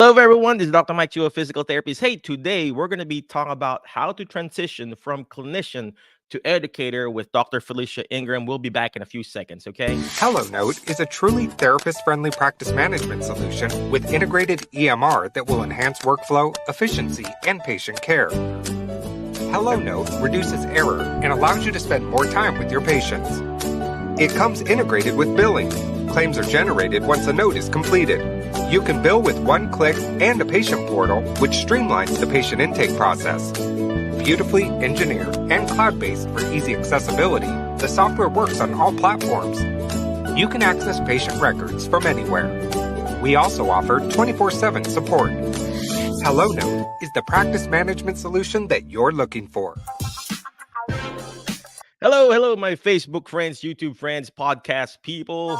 Hello, everyone. This is Dr. Mike Chu, a physical therapist. Hey, today we're going to be talking about how to transition from clinician to educator with Dr. Felicia Ingram. We'll be back in a few seconds, okay? HelloNote is a truly therapist-friendly practice management solution with integrated EMR that will enhance workflow, efficiency, and patient care. HelloNote reduces error and allows you to spend more time with your patients. It comes integrated with billing. Claims are generated once a note is completed. You can bill with one click and a patient portal, which streamlines the patient intake process. Beautifully engineered and cloud-based for easy accessibility, the software works on all platforms. You can access patient records from anywhere. We also offer 24/7 support. HelloNote is the practice management solution that you're looking for. Hello, my Facebook friends, YouTube friends, podcast people.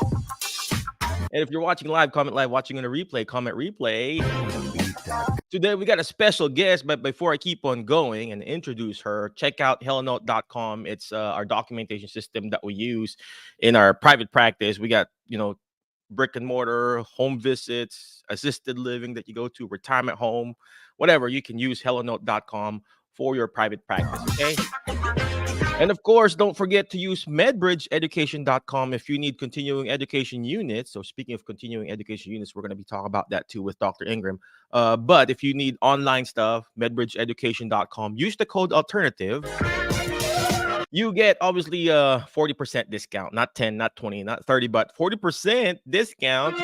And if you're watching live, comment live. Watching on a replay, comment replay. Today we got a special guest, but before I keep on going and introduce her, check out hellnote.com. It's our documentation system that we use in our private practice. We got, brick and mortar, home visits, assisted living that you go to, retirement home, whatever. You can use hellnote.com for your private practice, okay? And of course, don't forget to use medbridgeeducation.com if you need continuing education units. So speaking of continuing education units, we're going to be talking about that too with Dr. Ingram. But if you need online stuff, medbridgeeducation.com, use the code alternative. You get obviously a 40% discount, not 10, not 20, not 30, but 40% discount.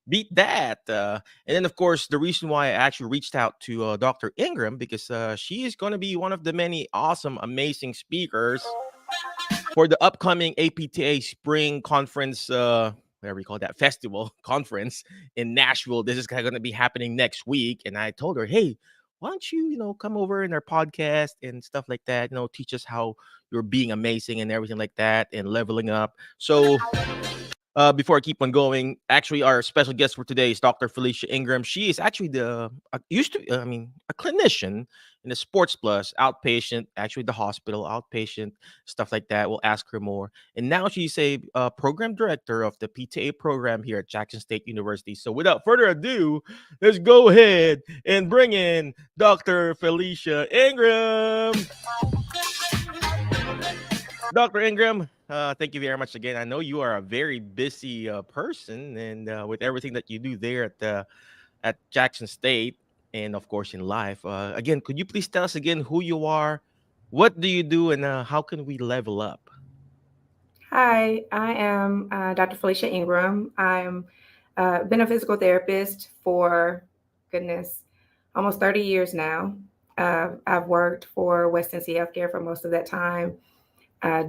Beat that. And then, of course, the reason why I actually reached out to Dr. Ingram, because she is going to be one of the many awesome, amazing speakers for the upcoming APTA Spring Conference, whatever you call that, festival conference in Nashville. This is going to be happening next week. And I told her, hey, why don't you, come over in our podcast and stuff like that, teach us how you're being amazing and everything like that and leveling up. So before I keep on going, actually, our special guest for today is Dr. Felicia Ingram. She is actually a clinician in the Sports Plus outpatient, actually the hospital outpatient, stuff like that. We'll ask her more. And now she's a program director of the PTA program here at Jackson State University. So without further ado, let's go ahead and bring in Dr. Felicia Ingram. Dr. Ingram, thank you very much again. I know you are a very busy person, and with everything that you do there at Jackson State, and of course in life. Again, could you please tell us again who you are, what do you do, and how can we level up? Hi, I am Dr. Felicia Ingram. I'm been a physical therapist for, goodness, almost 30 years now. I've worked for West Tennessee Healthcare for most of that time.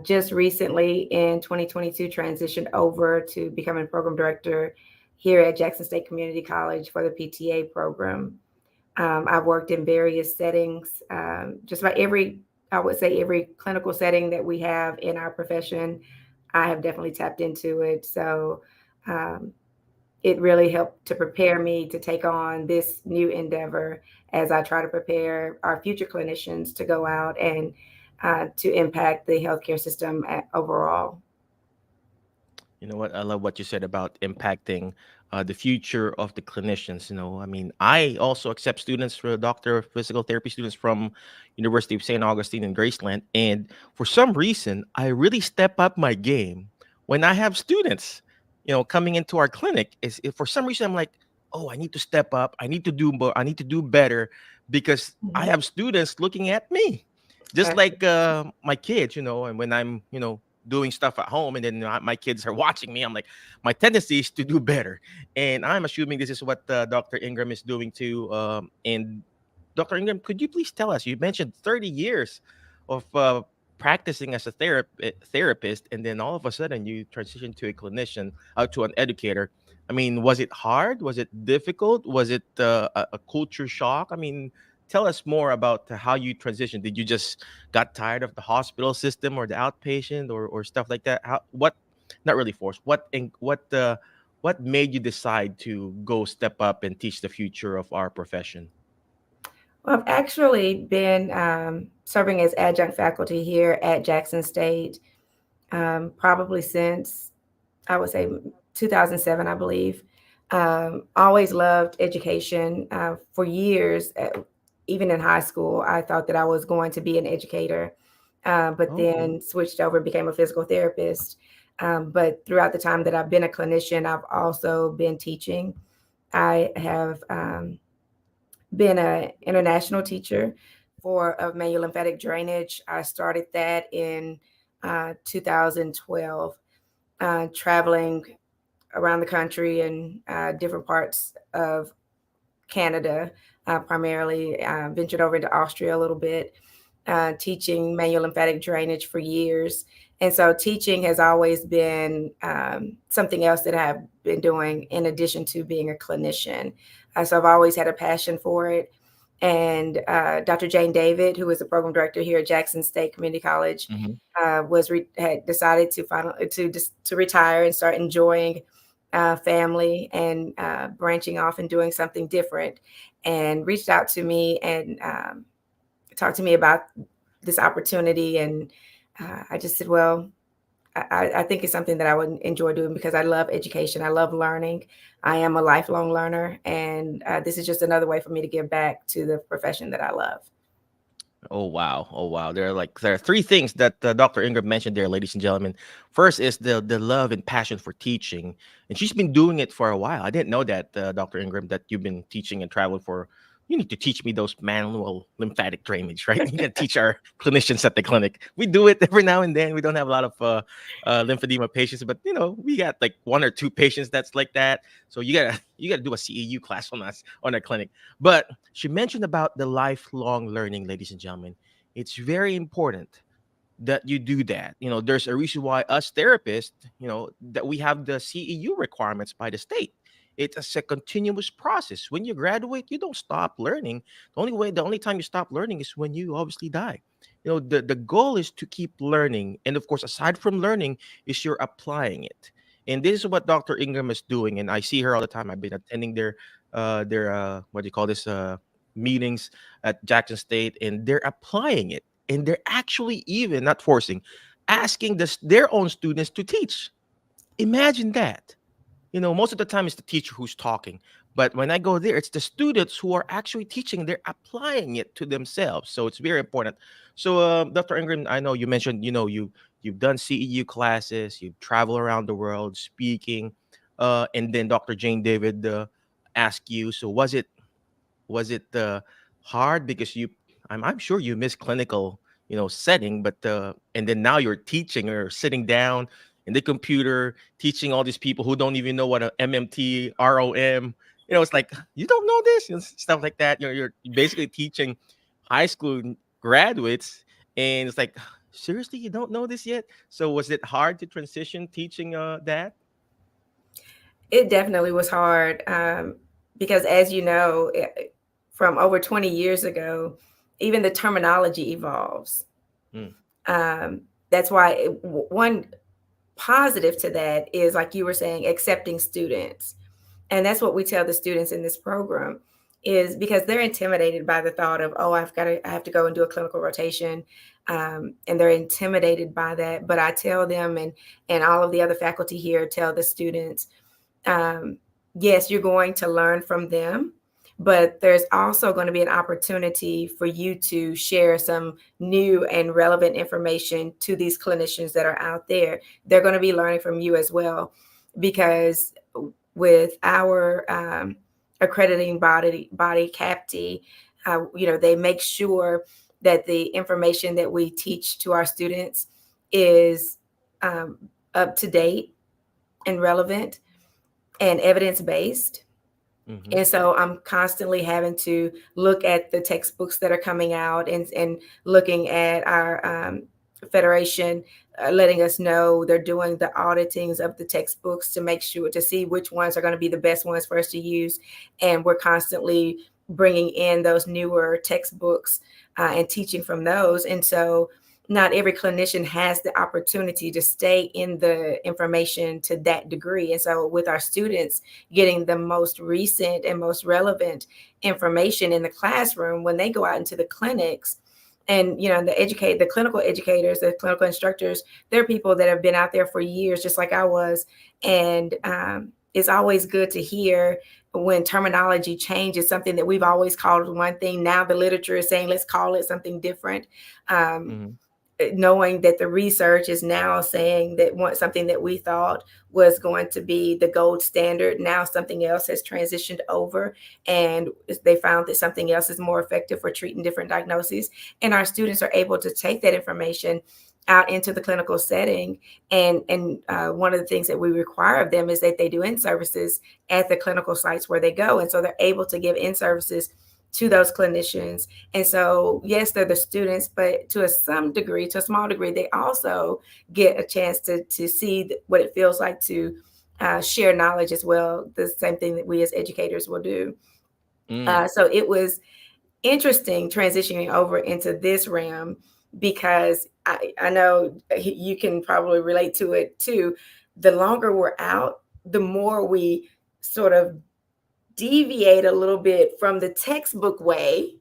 Just recently in 2022 transitioned over to becoming program director here at Jackson State Community College for the PTA program. I've worked in various settings, just about I would say every clinical setting that we have in our profession. I have definitely tapped into it. So it really helped to prepare me to take on this new endeavor as I try to prepare our future clinicians to go out and to impact the healthcare system overall. You know what? I love what you said about impacting the future of the clinicians. I also accept students for doctor of physical therapy students from University of St. Augustine in Graceland. And for some reason, I really step up my game when I have students, coming into our clinic. Is if for some reason I'm like, oh, I need to step up. I need to do more. I need to do better because I Mhm. have students looking at me, just like my kids, and when I'm, doing stuff at home and then my kids are watching me, I'm like, my tendency is to do better. And I'm assuming this is what Dr. Ingram is doing too. And Dr. Ingram, could you please tell us, you mentioned 30 years of practicing as a therapist, and then all of a sudden you transition to a clinician, to an educator. I mean, was it hard? Was it difficult? Was it a culture shock? I mean, tell us more about how you transitioned. Did you just got tired of the hospital system or the outpatient or stuff like that? What not really forced. What made you decide to go step up and teach the future of our profession? Well, I've actually been serving as adjunct faculty here at Jackson State probably since I would say 2007, I believe. Always loved education. For years, even in high school, I thought that I was going to be an educator, but Okay. then switched over and became a physical therapist. But throughout the time that I've been a clinician, I've also been teaching. I have been an international teacher for of manual lymphatic drainage. I started that in 2012, traveling around the country and different parts of Canada, primarily. Ventured over into Austria a little bit, teaching manual lymphatic drainage for years. And so teaching has always been something else that I've been doing in addition to being a clinician. So I've always had a passion for it. And Dr. Jane David, who is the program director here at Jackson State Community College, Mhm. had decided to retire and start enjoying family and branching off and doing something different, and reached out to me and talked to me about this opportunity. And I just said, well, I think it's something that I would enjoy doing because I love education. I love learning. I am a lifelong learner, and this is just another way for me to give back to the profession that I love. Oh wow! Oh wow! There are three things that Dr. Ingram mentioned there, ladies and gentlemen. First is the love and passion for teaching, and she's been doing it for a while. I didn't know that, Dr. Ingram, that you've been teaching and traveling for. You need to teach me those manual lymphatic drainage, right? You got to teach our clinicians at the clinic. We do it every now and then. We don't have a lot of lymphedema patients, but we got like one or two patients that's like that. So you gotta do a CEU class on us on our clinic. But she mentioned about the lifelong learning, ladies and gentlemen. It's very important that you do that. There's a reason why us therapists, that we have the CEU requirements by the state. It's a continuous process. When you graduate, you don't stop learning. The only time you stop learning is when you obviously die. The goal is to keep learning. And of course, aside from learning, is you're applying it. And this is what Dr. Ingram is doing. And I see her all the time. I've been attending their what do you call this meetings at Jackson State, and they're applying it, and they're actually even not forcing, asking their own students to teach. Imagine that. Most of the time it's the teacher who's talking, but when I go there, it's the students who are actually teaching. They're applying it to themselves, so it's very important. So, Dr. Ingram, I know you mentioned, you've done CEU classes, you've traveled around the world speaking, and then Dr. Jane David asked you. So, was it hard because I'm sure you miss clinical setting, but and then now you're teaching or sitting down in the computer teaching all these people who don't even know what a MMT ROM, it's like, you don't know this and stuff like that. You're basically teaching high school graduates, and it's like, seriously, you don't know this yet? So was it hard to transition teaching that? It definitely was hard, because, as you know, from over 20 years ago, even the terminology evolves. Mm, That's why one positive to that is, like you were saying, accepting students. And that's what we tell the students in this program, is because they're intimidated by the thought of, oh, I have to go and do a clinical rotation. And they're intimidated by that. But I tell them, and all of the other faculty here tell the students, um, yes, you're going to learn from them, but there's also going to be an opportunity for you to share some new and relevant information to these clinicians that are out there. They're going to be learning from you as well, because with our accrediting body CAPTI, they make sure that the information that we teach to our students is um, up to date and relevant and evidence-based. mm-hmm, And so I'm constantly having to look at the textbooks that are coming out, and looking at our federation, letting us know they're doing the auditings of the textbooks to make sure to see which ones are going to be the best ones for us to use. And we're constantly bringing in those newer textbooks and teaching from those. And so not every clinician has the opportunity to stay in the information to that degree. And so with our students getting the most recent and most relevant information in the classroom, when they go out into the clinics, and the clinical educators, the clinical instructors, they're people that have been out there for years, just like I was. And it's always good to hear when terminology changes, something that we've always called one thing. Now the literature is saying, let's call it something different. Um, Mhm. Knowing that the research is now saying that something that we thought was going to be the gold standard, now something else has transitioned over, and they found that something else is more effective for treating different diagnoses. And our students are able to take that information out into the clinical setting. And one of the things that we require of them is that they do in-services at the clinical sites where they go. And so they're able to give in-services to those clinicians. And so, yes, they're the students, but to some degree, to a small degree, they also get a chance to see what it feels like to share knowledge as well. The same thing that we as educators will do. Mm. So it was interesting transitioning over into this realm, because I know you can probably relate to it too. The longer we're out, the more we sort of deviate a little bit from the textbook way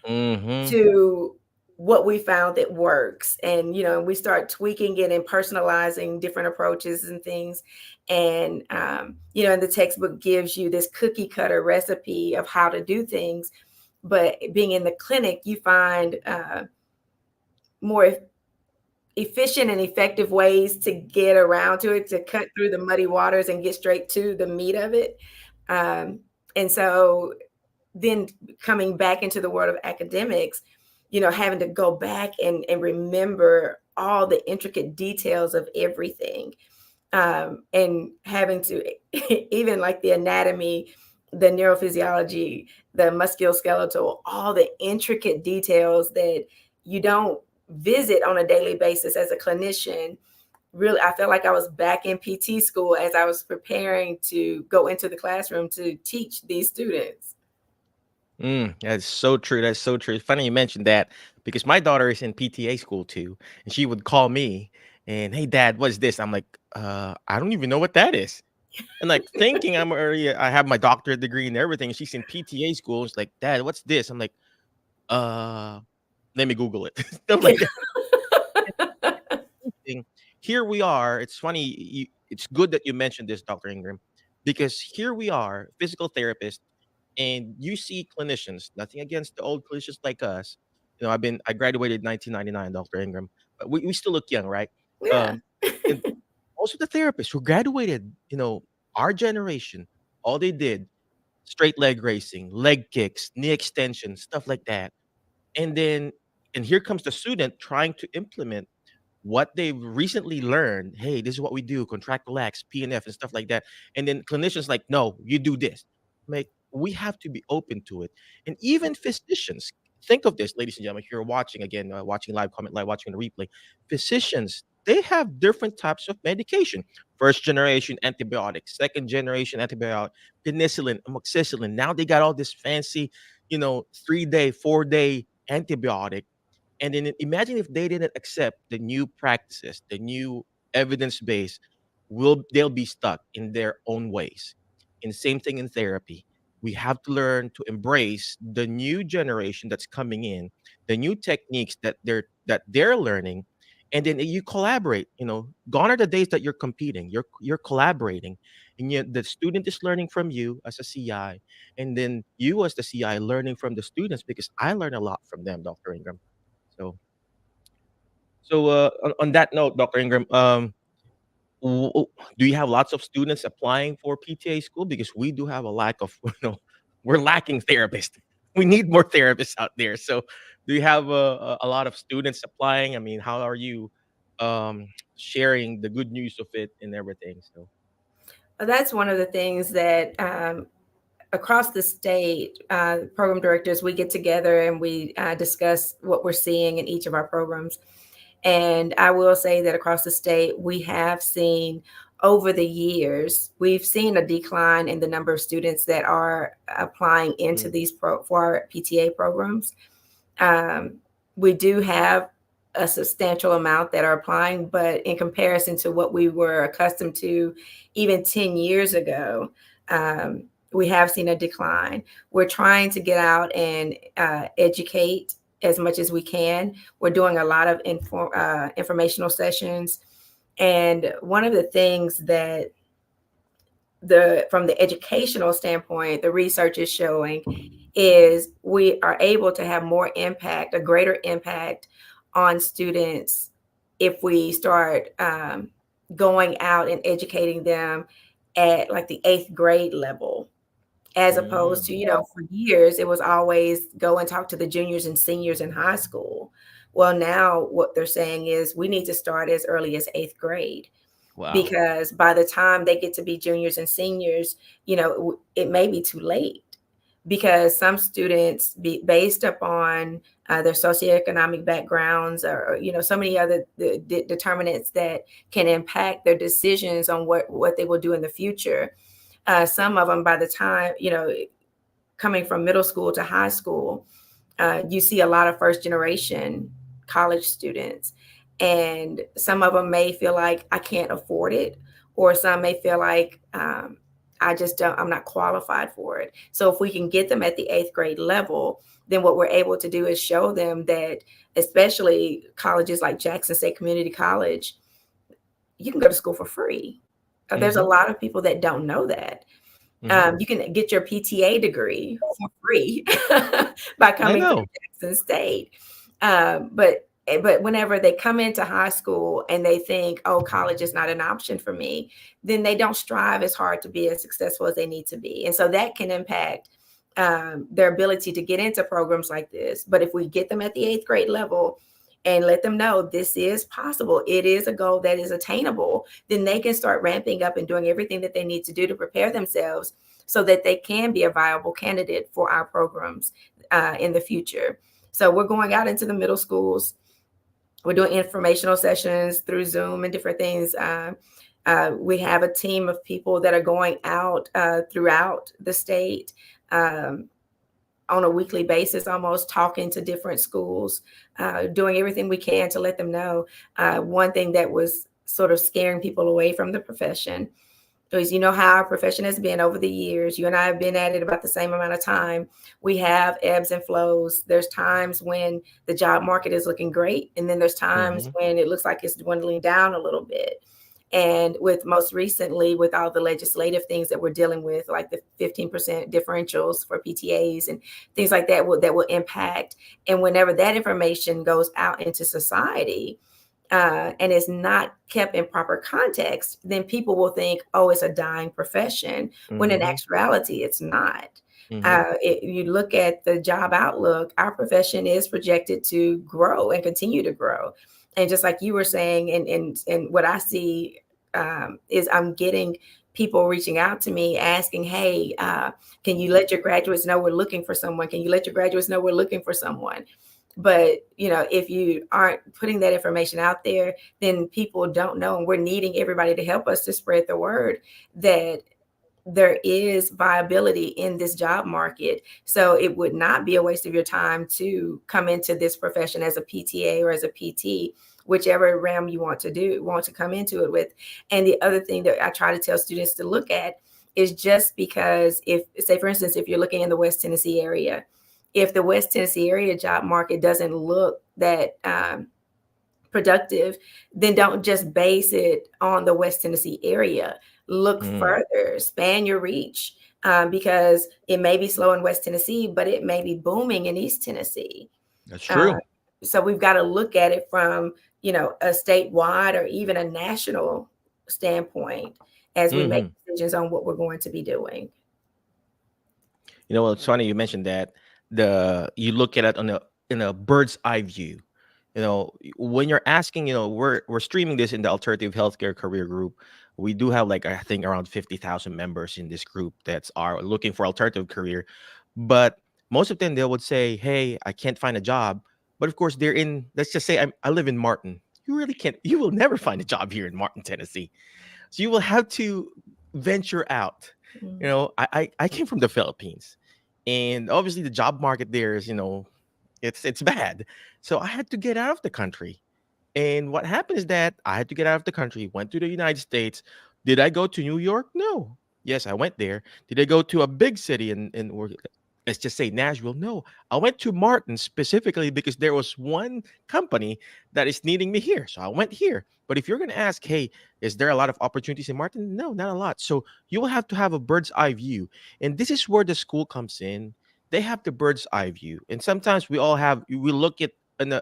Mhm. to what we found that works. And we start tweaking it and personalizing different approaches and things. And and the textbook gives you this cookie cutter recipe of how to do things, but being in the clinic, you find more efficient and effective ways to get around to it, to cut through the muddy waters and get straight to the meat of it. um, and so then coming back into the world of academics, having to go back and remember all the intricate details of everything, and having to even like the anatomy, the neurophysiology, the musculoskeletal, all the intricate details that you don't visit on a daily basis as a clinician. Really, I felt like I was back in PT school as I was preparing to go into the classroom to teach these students. That's so true. That's so true. It's funny you mentioned that because my daughter is in PTA school too, and she would call me and, "Hey, Dad, what's this?" I'm like, I don't even know what that is." And like thinking I have my doctorate degree and everything. And she's in PTA school. She's like, "Dad, what's this?" I'm like, uh, let me Google it. Stuff like that. Thing. Here we are. It's funny. It's good that you mentioned this, Dr. Ingram, because here we are, physical therapists, and you see clinicians. Nothing against the old clinicians like us. I graduated 1999, Dr. Ingram, but we still look young, right? Yeah. Um, and also the therapists who graduated, our generation, all they did, straight leg racing, leg kicks, knee extensions, stuff like that. And then, and here comes the student trying to implement what they've recently learned. Hey, this is what we do, contract, relax, PNF, and stuff like that. And then clinicians like, no, you do this. Like, we have to be open to it. And even physicians, think of this, ladies and gentlemen, if you're watching again, watching live, comment live, watching the replay, physicians, they have different types of medication. First generation antibiotics, second generation antibiotic, penicillin, amoxicillin. Now they got all this fancy, 3-day, 4-day antibiotic. And then imagine if they didn't accept the new practices, the new evidence base, they'll be stuck in their own ways. And same thing in therapy. We have to learn to embrace the new generation that's coming in, the new techniques that they're learning, and then you collaborate. Gone are the days that you're competing. You're collaborating, and yet the student is learning from you as a CI, and then you as the CI learning from the students because I learn a lot from them, Dr. Ingram. So on that note, Dr. Ingram, w- w- do you have lots of students applying for PTA school? Because we do have a lack of, we're lacking therapists. We need more therapists out there. So, do you have a lot of students applying? I mean, how are you sharing the good news of it and everything? So, That's one of the things that across the state, program directors, we get together and we discuss what we're seeing in each of our programs. And I will say that across the state, we have seen over the years, we've seen a decline in the number of students that are applying into mm, these for our PTA programs. Um, we do have a substantial amount that are applying, but in comparison to what we were accustomed to even 10 years ago, we have seen a decline. We're trying to get out and educate as much as we can. We're doing a lot of informational sessions. And one of the things from the educational standpoint, the research is showing is we are able to have more impact, a greater impact on students if we start going out and educating them at like the 8th grade level, as opposed to, for years, it was always go and talk to the juniors and seniors in high school. Well, now what they're saying is we need to start as early as 8th grade, Wow. because by the time they get to be juniors and seniors, it may be too late, because some students, based upon their socioeconomic backgrounds, or so many other determinants that can impact their decisions on what they will do in the future. Some of them, by the time, coming from middle school to high school, you see a lot of first generation college students, and some of them may feel like I can't afford it, or some may feel like I'm not qualified for it. So if we can get them at the 8th grade level, then what we're able to do is show them that, especially colleges like Jackson State Community College, you can go to school for free. There's a lot of people that don't know that. You can get your PTA degree for free by I coming to know. Jackson State. But whenever they come into high school and they think, oh, college is not an option for me, then they don't strive as hard to be as successful as they need to be. And so that can impact their ability to get into programs like this. But if we get them at the 8th grade level and let them know this is possible, it is a goal that is attainable, then they can start ramping up and doing everything that they need to do to prepare themselves so that they can be a viable candidate for our programs in the future. So we're going out into the middle schools. We're doing informational sessions through Zoom and different things. We have a team of people that are going out throughout the state on a weekly basis, almost talking to different schools, doing everything we can to let them know. One thing that was sort of scaring people away from the profession is, how our profession has been over the years. You and I have been at it about the same amount of time. We have ebbs and flows. There's times when the job market is looking great, and then there's times when it looks like it's dwindling down a little bit. And with most recently, with all the legislative things that we're dealing with, like the 15% differentials for PTAs and things like that will impact. And whenever that information goes out into society and is not kept in proper context, then people will think, oh, it's a dying profession, when in actuality, it's not. You look at the job outlook, our profession is projected to grow and continue to grow. And just like you were saying, and what I see is I'm getting people reaching out to me asking, hey, can you let your graduates know we're looking for someone? Can you let your graduates know we're looking for someone? But, if you aren't putting that information out there, then people don't know. And we're needing everybody to help us to spread the word that there is viability in this job market. So it would not be a waste of your time to come into this profession as a PTA or as a PT, whichever realm you want to come into it with. And the other thing that I try to tell students to look at is, just because say, for instance, if you're looking in the West Tennessee area, if the West Tennessee area job market doesn't look that productive, then don't just base it on the West Tennessee area. Look further, span your reach, because it may be slow in West Tennessee, but it may be booming in East Tennessee. That's true. So we've got to look at it from, a statewide or even a national standpoint as we make decisions on what we're going to be doing. Well, it's funny you mentioned that you look at it in a bird's eye view. When you're asking, we're streaming this in the Alternative Healthcare Career Group. We do have, like, I think around 50,000 members in this group that's are looking for alternative career. But most of them, they would say, hey, I can't find a job. But of course, let's just say I live in Martin. You will never find a job here in Martin, Tennessee. So you will have to venture out. I came from the Philippines, and obviously the job market there is, it's bad. So I had to get out of the country. And what happened is that I had to get out of the country, went to the United States. Did I go to New York? No. Yes, I went there. Did I go to a big city and let's just say Nashville. No, I went to Martin specifically because there was one company that is needing me here. So I went here. But if you're going to ask, hey, is there a lot of opportunities in Martin? No, not a lot. So you will have to have a bird's eye view. And this is where the school comes in. They have the bird's eye view. And sometimes we look at in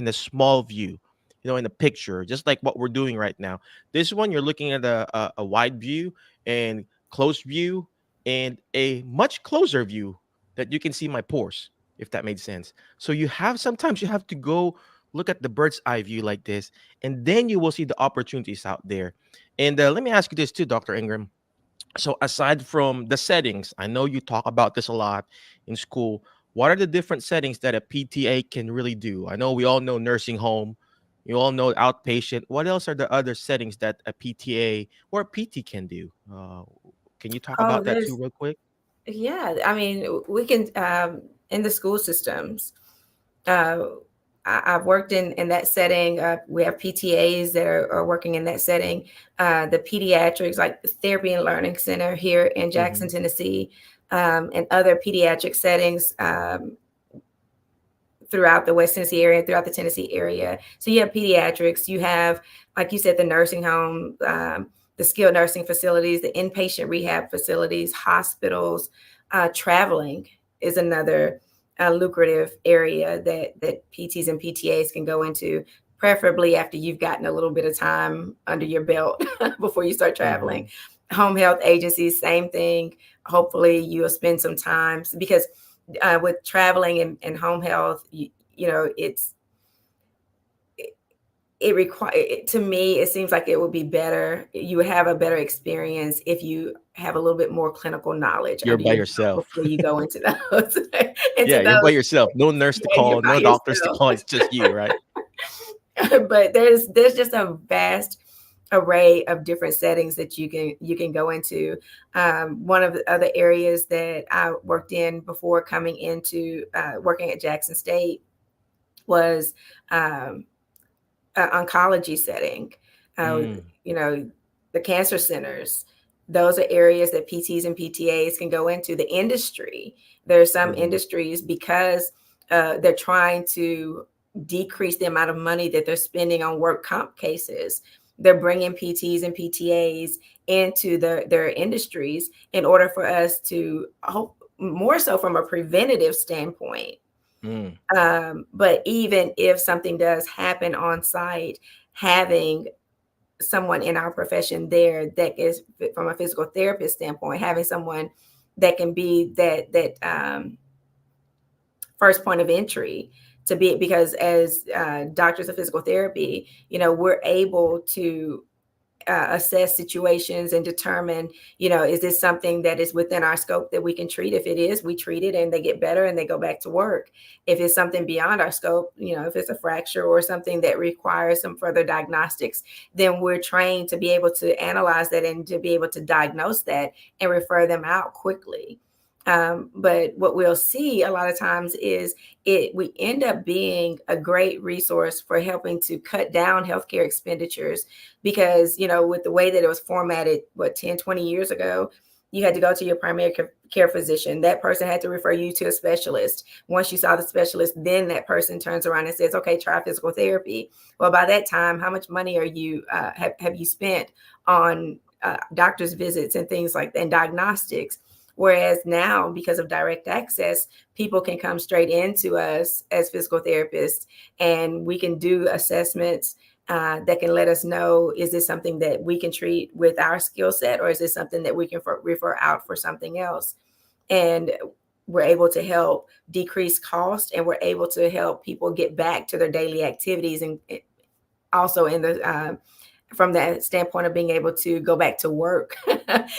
a small view, in a picture, just like what we're doing right now. This one, you're looking at a wide view and close view and a much closer view that you can see my pores, if that made sense. So sometimes you have to go look at the bird's eye view like this, and then you will see the opportunities out there. And let me ask you this too, Dr. Ingram. So aside from the settings, I know you talk about this a lot in school. What are the different settings that a PTA can really do? I know we all know nursing home, you all know outpatient. What else are the other settings that a PTA or a PT can do? Can you talk Oh, about that too, there's real quick? yeah. I mean, we can in the school systems. Uh, I've worked in that setting. We have PTAs that are working in that setting. The pediatrics, like the Therapy and Learning Center here in Jackson, Hmm. Tennessee, and other pediatric settings throughout the West Tennessee area, throughout the Tennessee area. So you have pediatrics, you have, like you said, the nursing home, the skilled nursing facilities, the inpatient rehab facilities, hospitals. Traveling is another lucrative area that PTs and PTAs can go into, preferably after you've gotten a little bit of time under your belt before you start traveling. Hmm. Home health agencies, same thing. Hopefully, you'll spend some time because with traveling and home health, it require to me. It seems like it would be better. You would have a better experience if you have a little bit more clinical knowledge You're under by your belt yourself. before you go into those into Yeah, you're by those. yourself. No nurse to Yeah, you're call, by no doctors to yourself. call. It's just you, right? But there's just a vast array of different settings that you can go into. One of the other areas that I worked in before coming into working at Jackson State was oncology setting. Uh, Mm, you know, the cancer centers. Those are areas that PTs and PTAs can go into. The industry. There are some mhm, industries because they're trying to decrease the amount of money that they're spending on work comp cases. They're bringing PTs and PTAs into their industries in order for us to hope more so from a preventative standpoint. mm. But even if something does happen on site, having someone in our profession there that is from a physical therapist standpoint, having someone that can be that first point of entry to be, because as doctors of physical therapy, we're able to assess situations and determine, is this something that is within our scope that we can treat? If it is, we treat it and they get better and they go back to work. If it's something beyond our scope, if it's a fracture or something that requires some further diagnostics, then we're trained to be able to analyze that and to be able to diagnose that and refer them out quickly. But what we'll see a lot of times is we end up being a great resource for helping to cut down healthcare expenditures because, with the way that it was formatted, 10, 20 years ago, you had to go to your primary care physician. That person had to refer you to a specialist. Once you saw the specialist, then that person turns around and says, okay, try physical therapy. Well, by that time, how much money have you spent on doctor's visits and things like that and diagnostics? Whereas now, because of direct access, people can come straight into us as physical therapists and we can do assessments that can let us know, is this something that we can treat with our skill set, or is this something that we can refer out for something else? And we're able to help decrease cost, and we're able to help people get back to their daily activities, and also in the from that standpoint of being able to go back to work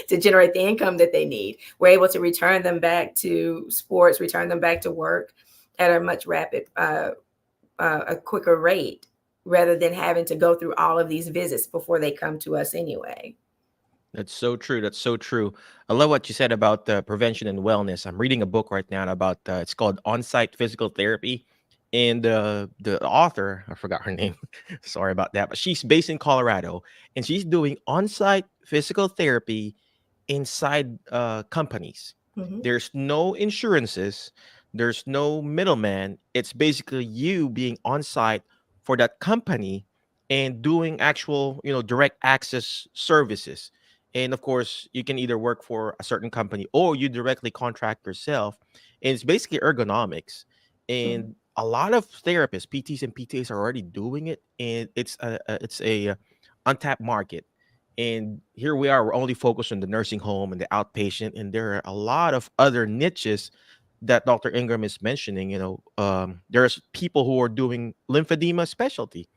to generate the income that they need. We're able to return them back to sports, return them back to work at a much a quicker rate, rather than having to go through all of these visits before they come to us anyway. That's so true. That's so true. I love what you said about prevention and wellness. I'm reading a book right now about it's called On-Site Physical Therapy, and the author, I forgot her name. Sorry about that, but she's based in Colorado, and she's doing on-site physical therapy inside companies. Mhm. There's no insurances, there's no middleman. It's basically you being on site for that company and doing actual, direct access services. And of course, you can either work for a certain company or you directly contract yourself. And it's basically ergonomics. Mhm. And a lot of therapists, PTs and PTAs are already doing it, and it's a untapped market. And here we are, we're only focused on the nursing home and the outpatient, and there are a lot of other niches that Dr. Ingram is mentioning. There's people who are doing lymphedema specialty,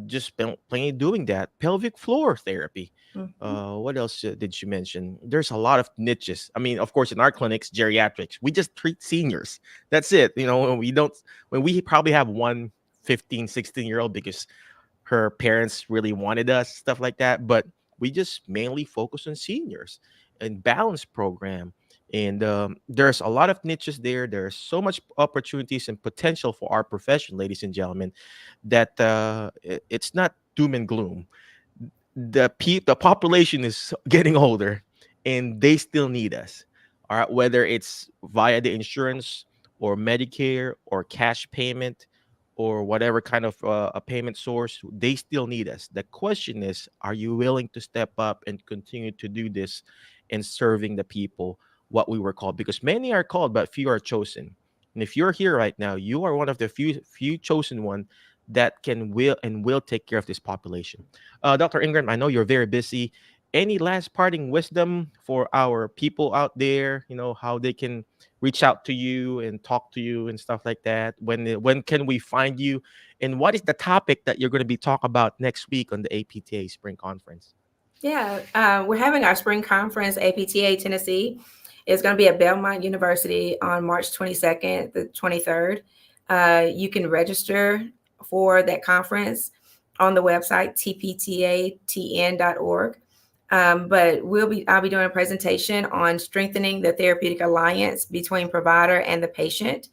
just plain doing that. Pelvic floor therapy. Mhm. What else did you mention? There's a lot of niches. I mean, of course, in our clinics, geriatrics, we just treat seniors. That's it. When we probably have one 15, 16-year-old because her parents really wanted us, stuff like that. But we just mainly focus on seniors and balance program. And there's a lot of niches there. There's so much opportunities and potential for our profession, ladies and gentlemen, that it's not doom and gloom. The population is getting older, and they still need us. All right, whether it's via the insurance or Medicare or cash payment or whatever kind of a payment source, they still need us. The question is, are you willing to step up and continue to do this in serving the people, what we were called? Because many are called, but few are chosen. And if you're here right now, you are one of the few chosen one that will take care of this population. Dr. Ingram, I know you're very busy. Any last parting wisdom for our people out there? How they can reach out to you and talk to you and stuff like that. When can we find you? And what is the topic that you're going to be talking about next week on the APTA Spring Conference? Yeah, we're having our spring conference, APTA Tennessee. It's going to be at Belmont University on March 22nd, the 23rd. You can register for that conference on the website, tptatn.org. But I'll be doing a presentation on strengthening the therapeutic alliance between provider and the patient,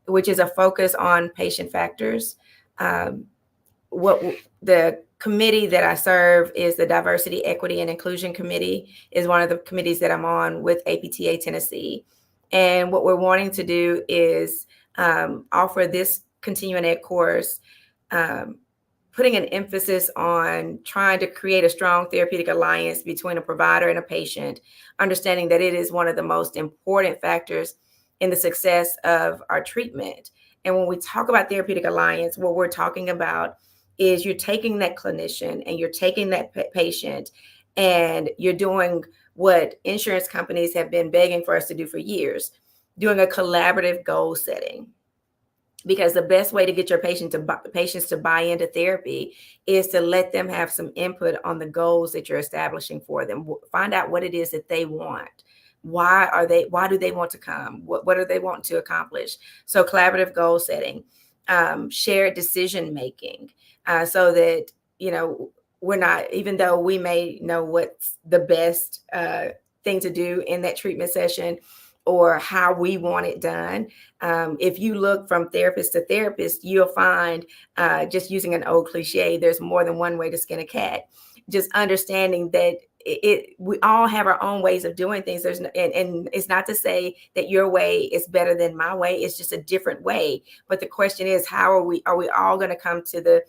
which is a focus on patient factors. Um, what the committee that I serve is the Diversity, Equity, and Inclusion Committee, is one of the committees that I'm on with APTA Tennessee. And what we're wanting to do is offer this continuing ed course, um, putting an emphasis on trying to create a strong therapeutic alliance between a provider and a patient, understanding that it is one of the most important factors in the success of our treatment. And when we talk about therapeutic alliance, what we're talking about is you're taking that clinician and you're taking that patient and you're doing what insurance companies have been begging for us to do for years, doing a collaborative goal setting. Because the best way to get your patients to buy into therapy is to let them have some input on the goals that you're establishing for them. Find out what it is that they want. Why do they want to come? What are they wanting to accomplish? So collaborative goal setting, shared decision making, so that, we're not, even though we may know what's the best thing to do in that treatment session or how we want it done. If you look from therapist to therapist, you'll find, just using an old cliche, there's more than one way to skin a cat. Just understanding that we all have our own ways of doing things. And it's not to say that your way is better than my way. It's just a different way. But the question is, how are we all going to come to the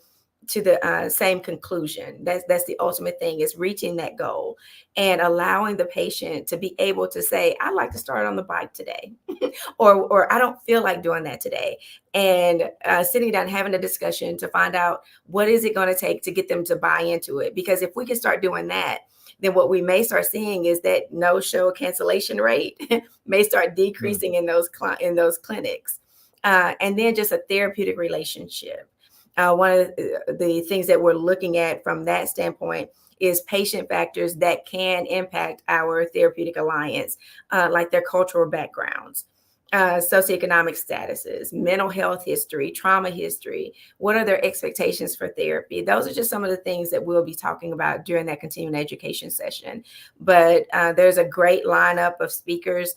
same conclusion? That's the ultimate thing, is reaching that goal and allowing the patient to be able to say, I'd like to start on the bike today, or I don't feel like doing that today. And sitting down, having a discussion to find out what is it going to take to get them to buy into it. Because if we can start doing that, then what we may start seeing is that no-show cancellation rate may start decreasing in those clinics. And then just a therapeutic relationship. One of the things that we're looking at from that standpoint is patient factors that can impact our therapeutic alliance, like their cultural backgrounds, socioeconomic statuses, mental health history, trauma history. What are their expectations for therapy? Those are just some of the things that we'll be talking about during that continuing education session. But there's a great lineup of speakers.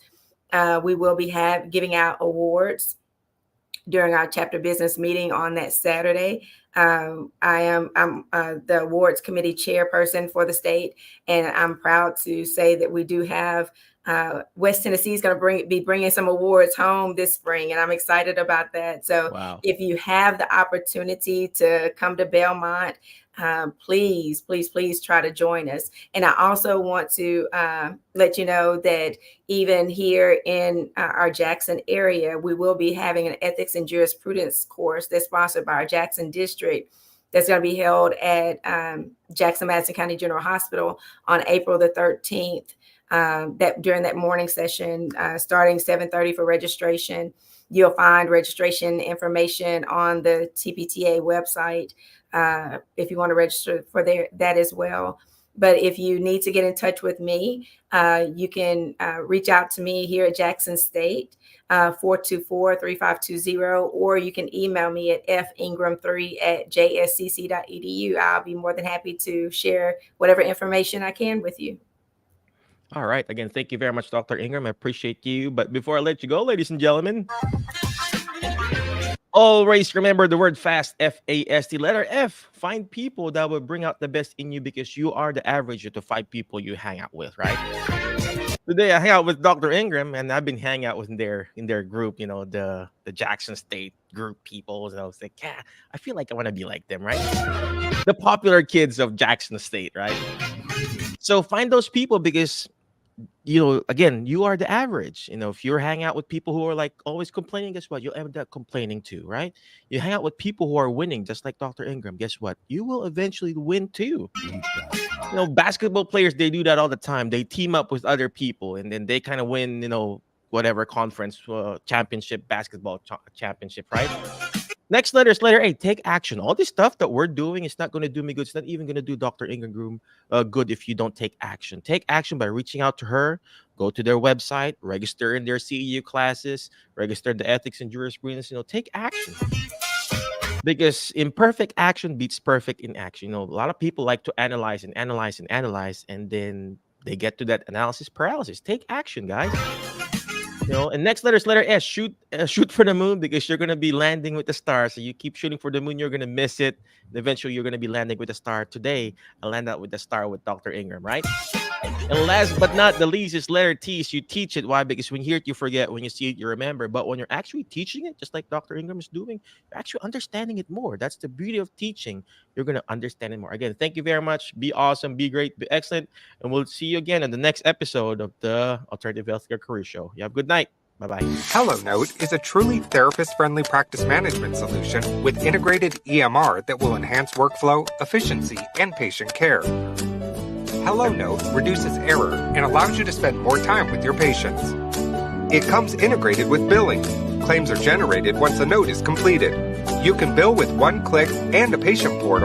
We will be giving out awards during our chapter business meeting on that Saturday. I'm the awards committee chairperson for the state, and I'm proud to say that we do have West Tennessee is going to be bringing some awards home this spring, and I'm excited about that. So Wow. if you have the opportunity to come to Belmont, please try to join us. And I also want to let you know that even here in our Jackson area, we will be having an ethics and jurisprudence course that's sponsored by our Jackson district. That's going to be held at Jackson Madison County General Hospital on April the 13th. That during that morning session, starting 7:30 for registration. You'll find registration information on the TPTA website if you want to register for that as well. But if you need to get in touch with me, you can reach out to me here at Jackson State, 424-3520, or you can email me at fingram3@jscc.edu. I'll be more than happy to share whatever information I can with you. All right. Again, thank you very much, Dr. Ingram. I appreciate you. But before I let you go, ladies and gentlemen, always remember the word FAST, F-A-S-T, letter F. Find people that will bring out the best in you because you are the average of the 5 people you hang out with, right? Today, I hang out with Dr. Ingram, and I've been hanging out with in their group, the Jackson State group people. And I was like, yeah, I feel like I want to be like them, right? The popular kids of Jackson State, right? So find those people because again, you are the average. If you're hanging out with people who are like always complaining, guess what? You'll end up complaining too, right? You hang out with people who are winning, just like Dr. Ingram. Guess what? You will eventually win too. Basketball players, they do that all the time. They team up with other people and then they kind of win, whatever conference championship, basketball championship, right? Next letter is letter A. Take action. All this stuff that we're doing is not going to do me good. It's not even going to do Dr. Ingram good if you don't take action. Take action by reaching out to her. Go to their website. Register in their CEU classes. Register the ethics and jurisprudence. Take action. Because imperfect action beats perfect in action. A lot of people like to analyze, and then they get to that analysis paralysis. Take action, guys. And next letter is letter S. Shoot for the moon because you're going to be landing with the star. So you keep shooting for the moon, you're going to miss it. And eventually, you're going to be landing with the star. Today, I land out with the star with Dr. Ingram, right? And last but not the least is letter T. So you teach it. Why? Because when you hear it, you forget. When you see it, you remember. But when you're actually teaching it, just like Dr. Ingram is doing, you're actually understanding it more. That's the beauty of teaching. You're going to understand it more. Again, thank you very much. Be awesome. Be great. Be excellent. And we'll see you again in the next episode of the Alternative Healthcare Career Show. You have a good night. Bye-bye. HelloNote is a truly therapist-friendly practice management solution with integrated EMR that will enhance workflow, efficiency, and patient care. HelloNote reduces error and allows you to spend more time with your patients. It comes integrated with billing. Claims are generated once a note is completed. You can bill with one click and a patient portal